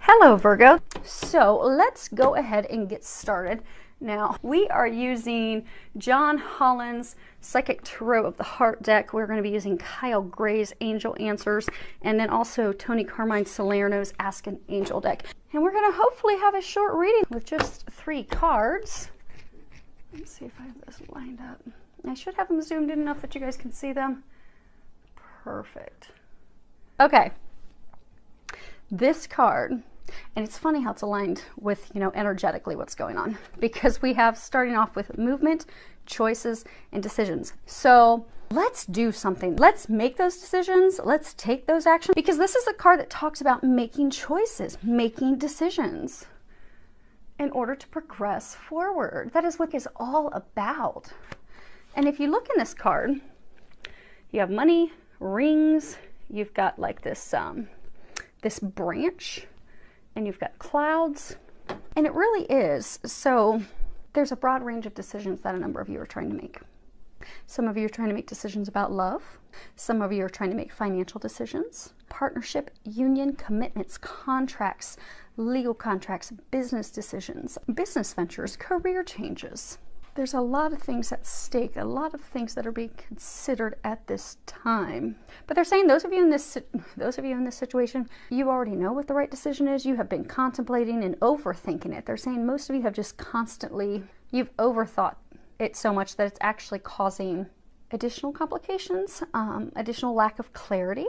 Hello Virgo. So let's go ahead and get started. Now we are using John Holland's Psychic Tarot of the Heart deck. We're going to be using Kyle Gray's Angel Answers and then also Tony Carmine Salerno's Ask an Angel deck. And we're going to hopefully have a short reading with just 3 cards. Let's see if I have this lined up. I should have them zoomed in enough that you guys can see them. Perfect. Okay. This card, and it's funny how it's aligned with, energetically what's going on, because we have starting off with movement, choices, and decisions. So let's do something. Let's make those decisions. Let's take those actions, because this is a card that talks about making choices, making decisions in order to progress forward. That is what it's all about. And if you look in this card, you have money, rings, you've got like this, this branch, and you've got clouds, and it really is. So there's a broad range of decisions that a number of you are trying to make. Some of you are trying to make decisions about love. Some of you are trying to make financial decisions, partnership, union, commitments, contracts, legal contracts, business decisions, business ventures, career changes. There's a lot of things at stake, a lot of things that are being considered at this time. But they're saying those of you in this situation, you already know what the right decision is. You have been contemplating and overthinking it. They're saying most of you have just constantly, you've overthought it so much that it's actually causing additional complications, additional lack of clarity.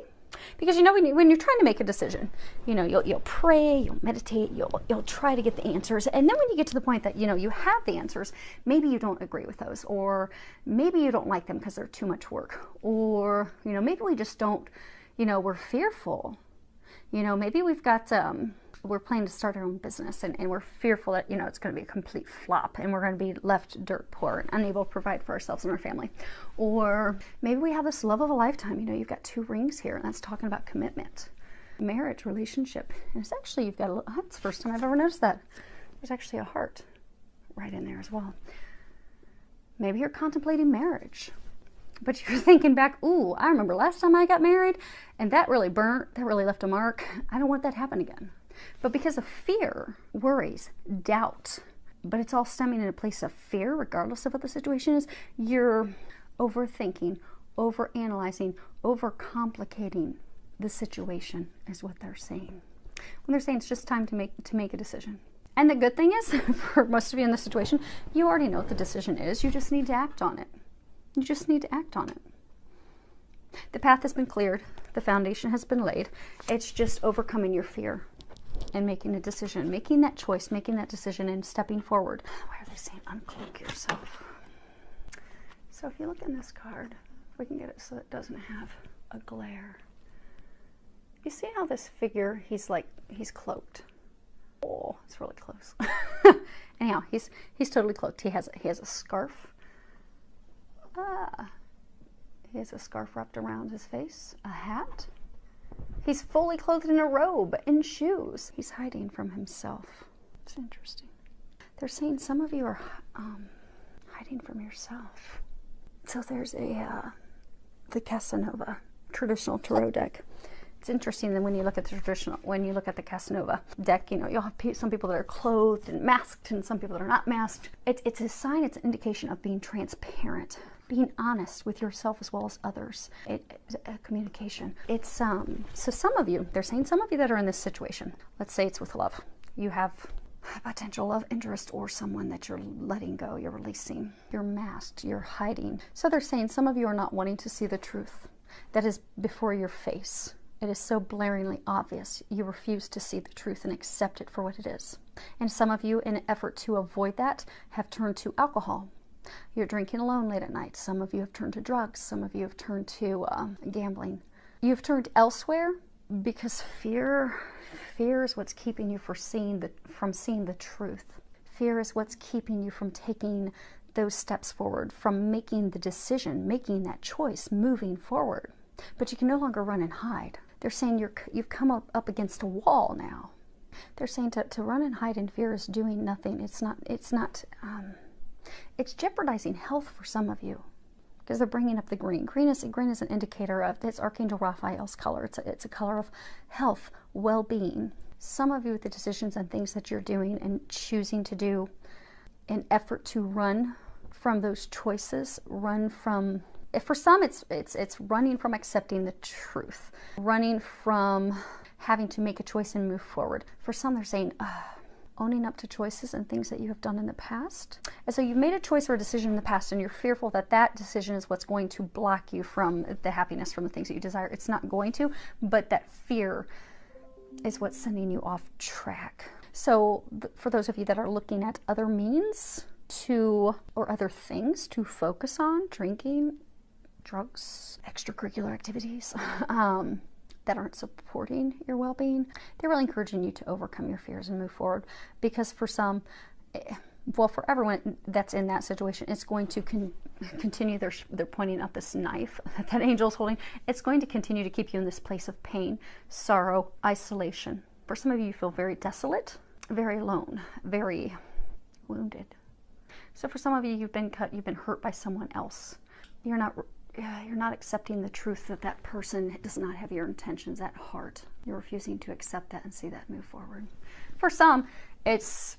Because when you're trying to make a decision, you'll pray, you'll meditate, you'll try to get the answers, and then when you get to the point that you have the answers, maybe you don't agree with those, or maybe you don't like them because they're too much work, or maybe we just don't, we're fearful, maybe we've got we're planning to start our own business, and we're fearful that it's going to be a complete flop and we're going to be left dirt poor and unable to provide for ourselves and our family. Or maybe we have this love of a lifetime. You've got 2 rings here, and that's talking about commitment, marriage, relationship. And it's actually, you've got that's the first time I've ever noticed that there's actually a heart right in there as well. Maybe you're contemplating marriage, but you're thinking back, ooh, I remember last time I got married and that really burnt, that really left a mark. I don't want that to happen again. But because of fear, worries, doubt, but it's all stemming in a place of fear, regardless of what the situation is, you're overthinking, overanalyzing, overcomplicating the situation is what they're saying. When they're saying it's just time to make a decision. And the good thing is, for most of you in this situation, you already know what the decision is. You just need to act on it. You just need to act on it. The path has been cleared. The foundation has been laid. It's just overcoming your fear and making a decision, making that choice, making that decision, and stepping forward. Why are they saying uncloak yourself? So if you look in this card, if we can get it so it doesn't have a glare. You see how this figure, he's cloaked. Oh, it's really close. Anyhow, he's totally cloaked. He has a scarf. He has a scarf wrapped around his face, a hat. He's fully clothed in a robe and shoes. He's hiding from himself. It's interesting. They're saying some of you are hiding from yourself. So there's the Casanova traditional tarot deck. It's interesting that when you look at the Casanova deck, you'll have some people that are clothed and masked and some people that are not masked. It's a sign, it's an indication of being transparent, being honest with yourself as well as others. Communication. It's so some of you, they're saying some of you that are in this situation, let's say it's with love. You have a potential love interest or someone that you're letting go, you're releasing, you're masked, you're hiding. So they're saying some of you are not wanting to see the truth that is before your face. It is so blaringly obvious. You refuse to see the truth and accept it for what it is. And some of you, in an effort to avoid that, have turned to alcohol. You're drinking alone late at night. Some of you have turned to drugs. Some of you have turned to gambling. You've turned elsewhere because fear is what's keeping you from seeing the truth. Fear is what's keeping you from taking those steps forward, from making the decision, making that choice, moving forward. But you can no longer run and hide. They're saying you've come up against a wall now. They're saying to run and hide in fear is doing nothing. It's jeopardizing health for some of you because they're bringing up the green. Green is an indicator of, it's Archangel Raphael's color. It's a color of health, well-being. Some of you with the decisions and things that you're doing and choosing to do in effort to run from those choices, run from, for some it's running from accepting the truth, running from having to make a choice and move forward. For some, they're saying, owning up to choices and things that you have done in the past. And so you've made a choice or a decision in the past, and you're fearful that that decision is what's going to block you from the happiness, from the things that you desire. It's not going to, but that fear is what's sending you off track. So for those of you that are looking at other means to, or other things to focus on, drinking, drugs, extracurricular activities, that aren't supporting your well-being, they're really encouraging you to overcome your fears and move forward. Because for some, well, for everyone that's in that situation, it's going to continue. They're pointing out this knife that angel's holding. It's going to continue to keep you in this place of pain, sorrow, isolation. For some of you, you feel very desolate, very alone, very wounded. So for some of you, you've been hurt by someone else. You're not accepting the truth that that person does not have your intentions at heart. You're refusing to accept that and see that move forward. For some, it's,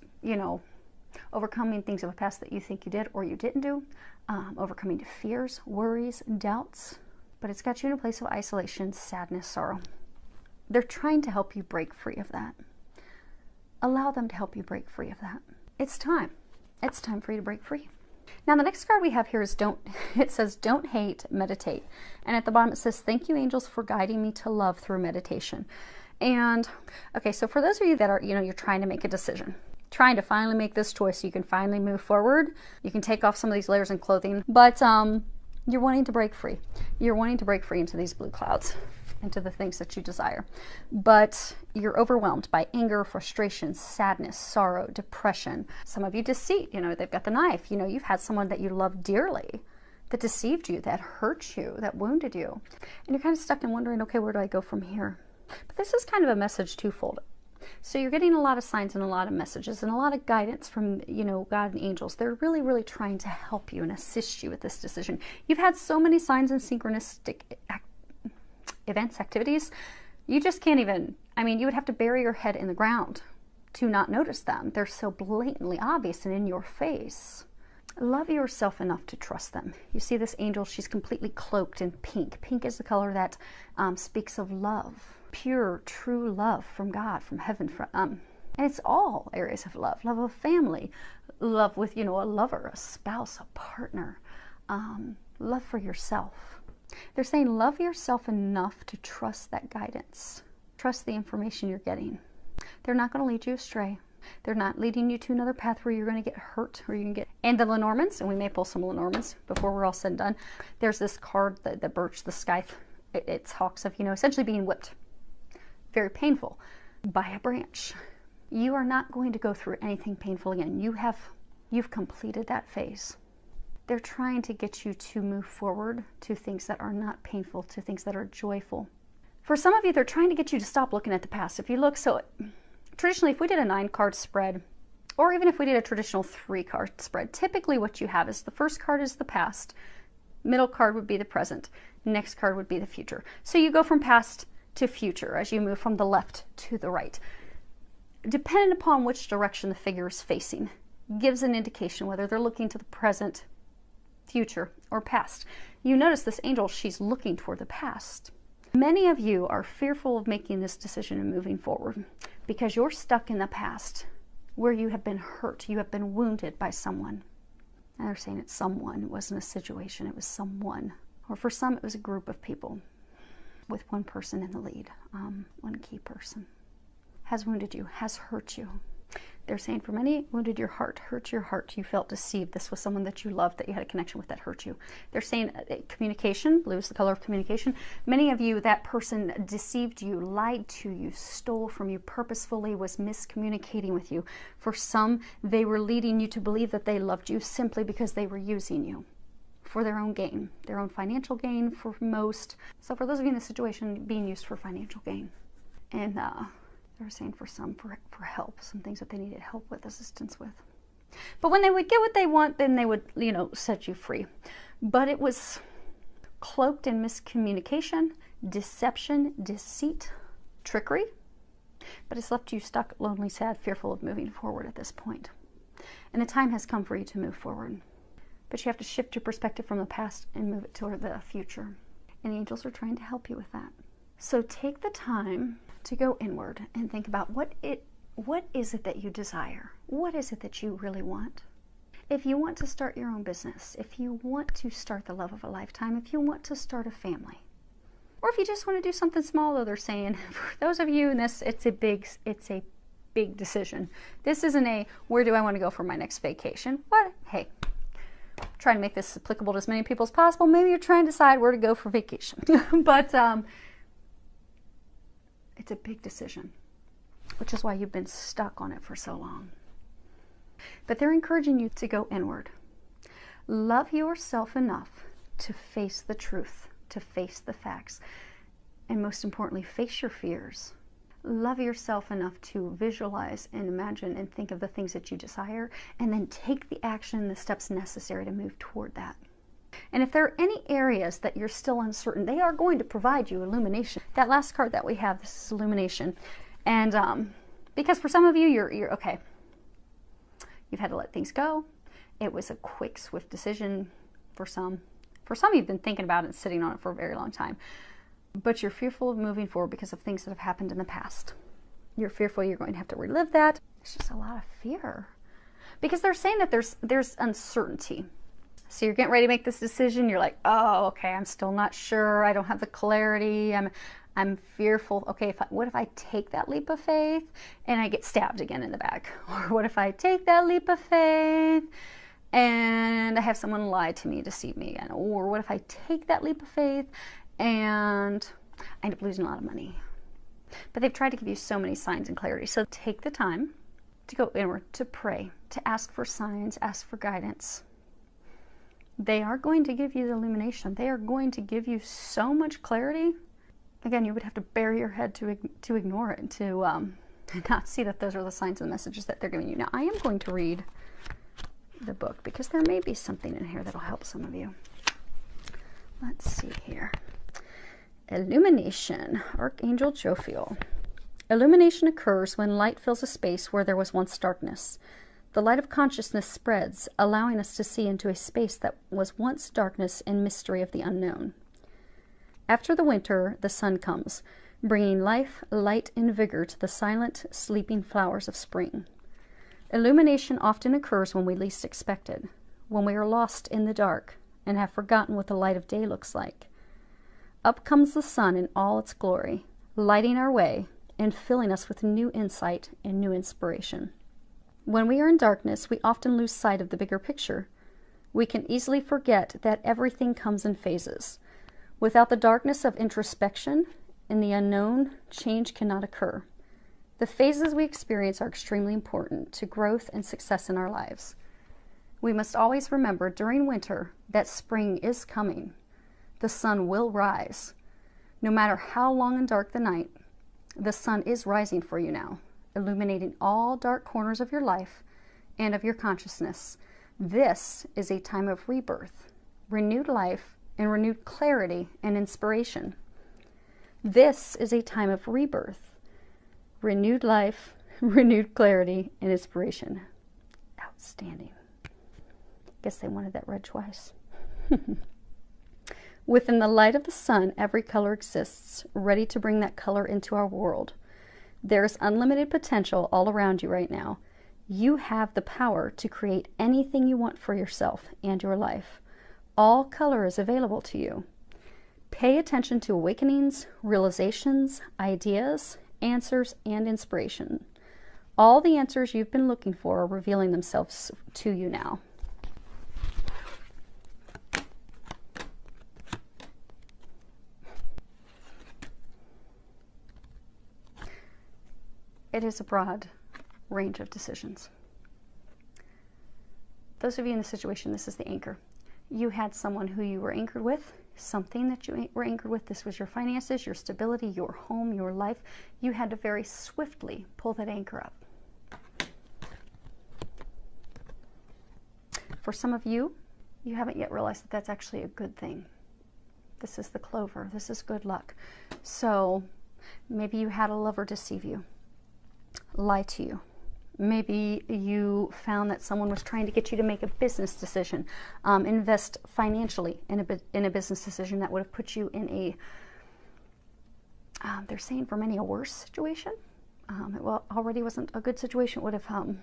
overcoming things of the past that you think you did or you didn't do, overcoming fears, worries, doubts, but it's got you in a place of isolation, sadness, sorrow. They're trying to help you break free of that. Allow them to help you break free of that. It's time. It's time for you to break free. Now the next card we have here is it says, don't hate, meditate. And at the bottom it says, thank you angels for guiding me to love through meditation. And okay, so for those of you that are, you're trying to make a decision, trying to finally make this choice so you can finally move forward, you can take off some of these layers and clothing, but you're wanting to break free. You're wanting to break free into these blue clouds, into the things that you desire. But you're overwhelmed by anger, frustration, sadness, sorrow, depression. Some of you deceit, they've got the knife. You've had someone that you love dearly that deceived you, that hurt you, that wounded you. And you're kind of stuck and wondering, okay, where do I go from here? But this is kind of a message twofold. So you're getting a lot of signs and a lot of messages and a lot of guidance from, God and angels. They're really, really trying to help you and assist you with this decision. You've had so many signs and synchronistic events, activities, you just can't even, you would have to bury your head in the ground to not notice them. They're so blatantly obvious and in your face. Love yourself enough to trust them. You see this angel, she's completely cloaked in pink. Pink is the color that speaks of love, pure, true love from God, from heaven. And it's all areas of love of family, love with, a lover, a spouse, a partner, love for yourself. They're saying love yourself enough to trust that guidance. Trust the information you're getting. They're not going to lead you astray. They're not leading you to another path where you're going to get hurt or you can get... And the Lenormands, and we may pull some Lenormands before we're all said and done. There's this card, the birch, the scythe. It talks of, essentially being whipped. Very painful by a branch. You are not going to go through anything painful again. You've completed that phase. They're trying to get you to move forward to things that are not painful, to things that are joyful. For some of you, they're trying to get you to stop looking at the past. If you look, so traditionally, if we did a 9-card spread, or even if we did a traditional 3-card spread, typically what you have is the first card is the past, middle card would be the present, next card would be the future. So you go from past to future as you move from the left to the right. Depending upon which direction the figure is facing, gives an indication whether they're looking to the present, future, or past. You notice this angel, she's looking toward the past. Many of you are fearful of making this decision and moving forward because you're stuck in the past where you have been hurt, you have been wounded by someone. And they're saying it's someone, it wasn't a situation, it was someone. Or for some, it was a group of people with one person in the lead, one key person. Has wounded you, has hurt you. They're saying for many, wounded your heart, hurt your heart. You felt deceived. This was someone that you loved, that you had a connection with, that hurt you. They're saying communication, blue is the color of communication. Many of you, that person deceived you, lied to you, stole from you, purposefully was miscommunicating with you. For some, they were leading you to believe that they loved you simply because they were using you for their own gain, their own financial gain for most. So for those of you in this situation, being used for financial gain. And they're saying for some, for help, some things that they needed help with, assistance with. But when they would get what they want, then they would, set you free. But it was cloaked in miscommunication, deception, deceit, trickery. But it's left you stuck, lonely, sad, fearful of moving forward at this point. And the time has come for you to move forward. But you have to shift your perspective from the past and move it toward the future. And the angels are trying to help you with that. So take the time to go inward and think about what is it that you desire? What is it that you really want? If you want to start your own business, if you want to start the love of a lifetime, if you want to start a family, or if you just want to do something small, though they're saying, for those of you in this, it's a big decision. This isn't a, where do I want to go for my next vacation? What? Hey, trying to make this applicable to as many people as possible. Maybe you're trying to decide where to go for vacation. But it's a big decision, which is why you've been stuck on it for so long. But they're encouraging you to go inward. Love yourself enough to face the truth, to face the facts, and most importantly, face your fears. Love yourself enough to visualize and imagine and think of the things that you desire, and then take the action, the steps necessary to move toward that. And if there are any areas that you're still uncertain, they are going to provide you illumination. That last card that we have, this is illumination. And because for some of you, you're okay. You've had to let things go. It was a quick, swift decision for some. For some, you've been thinking about it and sitting on it for a very long time. But you're fearful of moving forward because of things that have happened in the past. You're fearful you're going to have to relive that. It's just a lot of fear. Because they're saying that there's uncertainty. So you're getting ready to make this decision. You're like, oh, okay, I'm still not sure. I don't have the clarity. I'm fearful. Okay, what if I take that leap of faith and I get stabbed again in the back? Or what if I take that leap of faith and I have someone lie to me, deceive me again? Or what if I take that leap of faith and I end up losing a lot of money? But they've tried to give you so many signs and clarity. So take the time to go inward, to pray, to ask for signs, ask for guidance. They are going to give you the illumination. They are going to give you so much clarity. Again, you would have to bury your head to ignore it, to not see that those are the signs and messages that they're giving you. Now, I am going to read the book because there may be something in here that'll help some of you. Let's see here. Illumination, Archangel Jophiel. Illumination occurs when light fills a space where there was once darkness. The light of consciousness spreads, allowing us to see into a space that was once darkness and mystery of the unknown. After the winter, the sun comes, bringing life, light, and vigor to the silent, sleeping flowers of spring. Illumination often occurs when we least expect it, when we are lost in the dark and have forgotten what the light of day looks like. Up comes the sun in all its glory, lighting our way and filling us with new insight and new inspiration. When we are in darkness, we often lose sight of the bigger picture. We can easily forget that everything comes in phases. Without the darkness of introspection and the unknown, change cannot occur. The phases we experience are extremely important to growth and success in our lives. We must always remember during winter that spring is coming. The sun will rise. No matter how long and dark the night, the sun is rising for you now, illuminating all dark corners of your life and of your consciousness. This is a time of rebirth, renewed life, and renewed clarity and inspiration. This is a time of rebirth, renewed life, renewed clarity, and inspiration. Outstanding. Guess they wanted that read twice. Within the light of the sun, every color exists, ready to bring that color into our world. There is unlimited potential all around you right now. You have the power to create anything you want for yourself and your life. All color is available to you. Pay attention to awakenings, realizations, ideas, answers, and inspiration. All the answers you've been looking for are revealing themselves to you now. It is a broad range of decisions. Those of you in the situation, this is the anchor. You had someone who you were anchored with, something that you were anchored with. This was your finances, your stability, your home, your life. You had to very swiftly pull that anchor up. For some of you, you haven't yet realized that that's actually a good thing. This is the clover. This is good luck. So maybe you had a lover deceive you. lie to you. Maybe you found that someone was trying to get you to make a business decision, invest financially in a business decision that would have put you in a, they're saying for many, a worse situation. It already wasn't a good situation. It would have a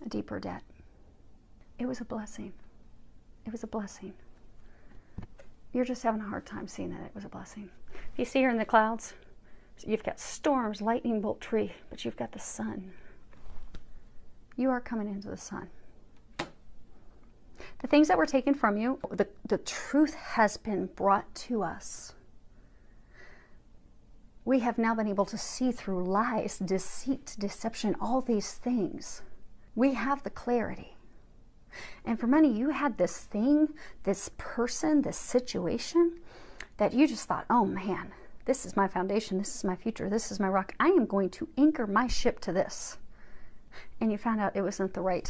deeper debt. It was a blessing. It was a blessing. You're just having a hard time seeing that it was a blessing. You see here in the clouds, you've got storms, lightning bolt tree, but you've got the sun. You are coming into the sun. The things that were taken from you, the truth has been brought to us. We have now been able to see through lies, deceit, deception, all these things. We have the clarity. And for many, you had this thing, this person, this situation that you just thought, oh man, this is my foundation, this is my future, this is my rock. I am going to anchor my ship to this. And you found out it wasn't the right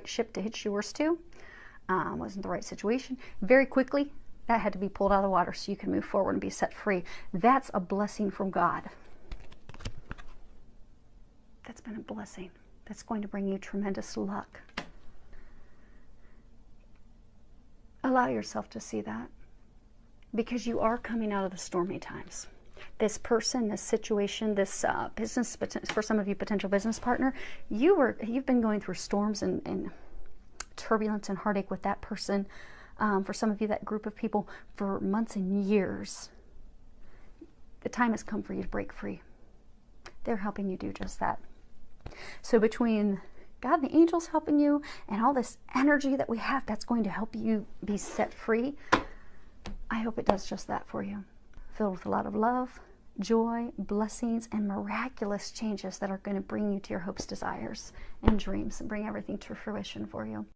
ship to hitch yours to. Wasn't the right situation. Very quickly, that had to be pulled out of the water so you can move forward and be set free. That's a blessing from God. That's been a blessing. That's going to bring you tremendous luck. Allow yourself to see that, because you are coming out of the stormy times. This person, this situation, this business, for some of you, potential business partner, you've been going through storms and turbulence and heartache with that person. For some of you, that group of people, for months and years. The time has come for you to break free. They're helping you do just that. So between God and the angels helping you and all this energy that we have that's going to help you be set free, I hope it does just that for you. Filled with a lot of love, joy, blessings, and miraculous changes that are going to bring you to your hopes, desires, and dreams, and bring everything to fruition for you.